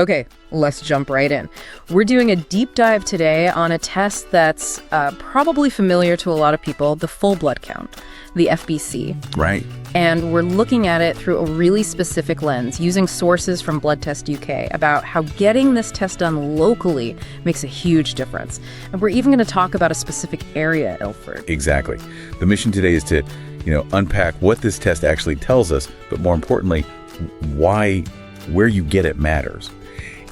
Okay, let's jump right in. We're doing a deep dive today on a test that's probably familiar to a lot of people, the full blood count, the FBC. Right. And we're looking at it through a really specific lens, using sources from Blood Test UK about how getting this test done locally makes a huge difference. And we're even going to talk about a specific area at Ilford. Exactly. The mission today is to, unpack what this test actually tells us, but more importantly, where you get it matters.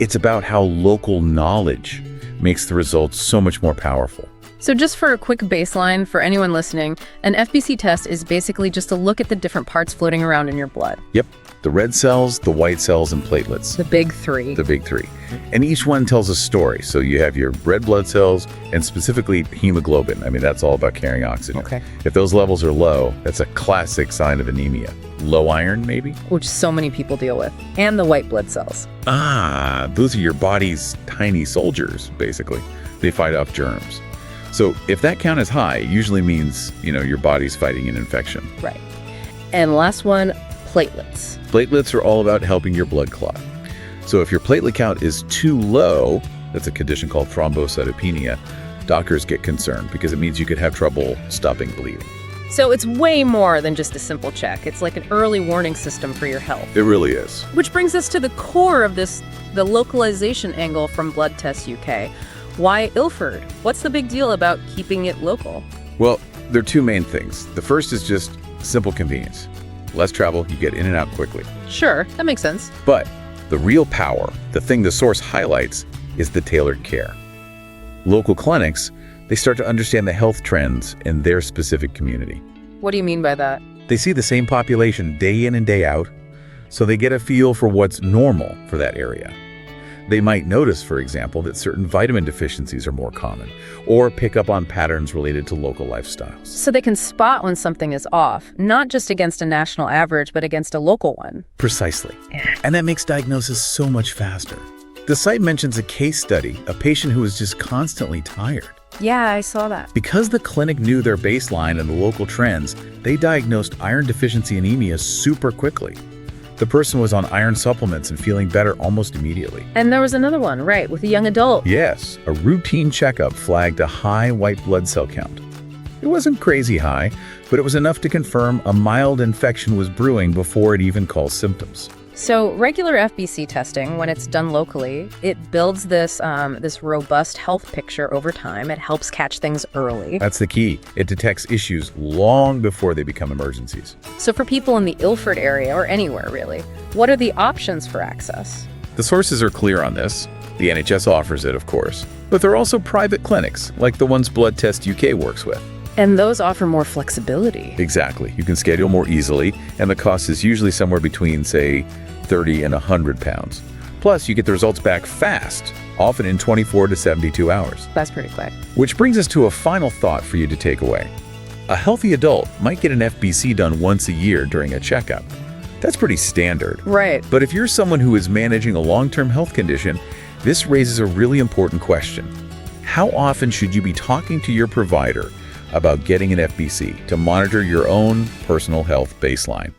It's about how local knowledge makes the results so much more powerful. So just for a quick baseline for anyone listening, an FBC test is basically just a look at the different parts floating around in your blood. Yep. The red cells, the white cells, and platelets. The big three. The big three. And each one tells a story. So you have your red blood cells and specifically hemoglobin. I mean, that's all about carrying oxygen. Okay. If those levels are low, that's a classic sign of anemia. Low iron, maybe? Which so many people deal with. And the white blood cells. Those are your body's tiny soldiers, basically. They fight off germs. So if that count is high, it usually means, your body's fighting an infection. Right. And last one, platelets. Platelets are all about helping your blood clot. So if your platelet count is too low, that's a condition called thrombocytopenia, doctors get concerned because it means you could have trouble stopping bleeding. So it's way more than just a simple check. It's like an early warning system for your health. It really is. Which brings us to the core of this, the localization angle from Blood Test UK. Why Ilford? What's the big deal about keeping it local? Well, there are two main things. The first is just simple convenience. Less travel, you get in and out quickly. Sure, that makes sense. But the real power, the thing the source highlights, is the tailored care. Local clinics, they start to understand the health trends in their specific community. What do you mean by that? They see the same population day in and day out, so they get a feel for what's normal for that area. They might notice, for example, that certain vitamin deficiencies are more common, or pick up on patterns related to local lifestyles. So they can spot when something is off, not just against a national average, but against a local one. Precisely. And that makes diagnosis so much faster. The site mentions a case study, a patient who was just constantly tired. Yeah, I saw that. Because the clinic knew their baseline and the local trends, they diagnosed iron deficiency anemia super quickly. The person was on iron supplements and feeling better almost immediately. And there was another one, right, with a young adult. Yes, a routine checkup flagged a high white blood cell count. It wasn't crazy high, but it was enough to confirm a mild infection was brewing before it even caused symptoms. So regular FBC testing, when it's done locally, it builds this robust health picture over time. It helps catch things early. That's the key. It detects issues long before they become emergencies. So for people in the Ilford area, or anywhere really, what are the options for access? The sources are clear on this. The NHS offers it, of course. But there are also private clinics, like the ones Blood Test UK works with. And those offer more flexibility. Exactly. You can schedule more easily, and the cost is usually somewhere between, say, £30 and £100. Plus, you get the results back fast, often in 24 to 72 hours. That's pretty quick. Which brings us to a final thought for you to take away. A healthy adult might get an FBC done once a year during a checkup. That's pretty standard. Right. But if you're someone who is managing a long-term health condition, this raises a really important question. How often should you be talking to your provider about getting an FBC to monitor your own personal health baseline?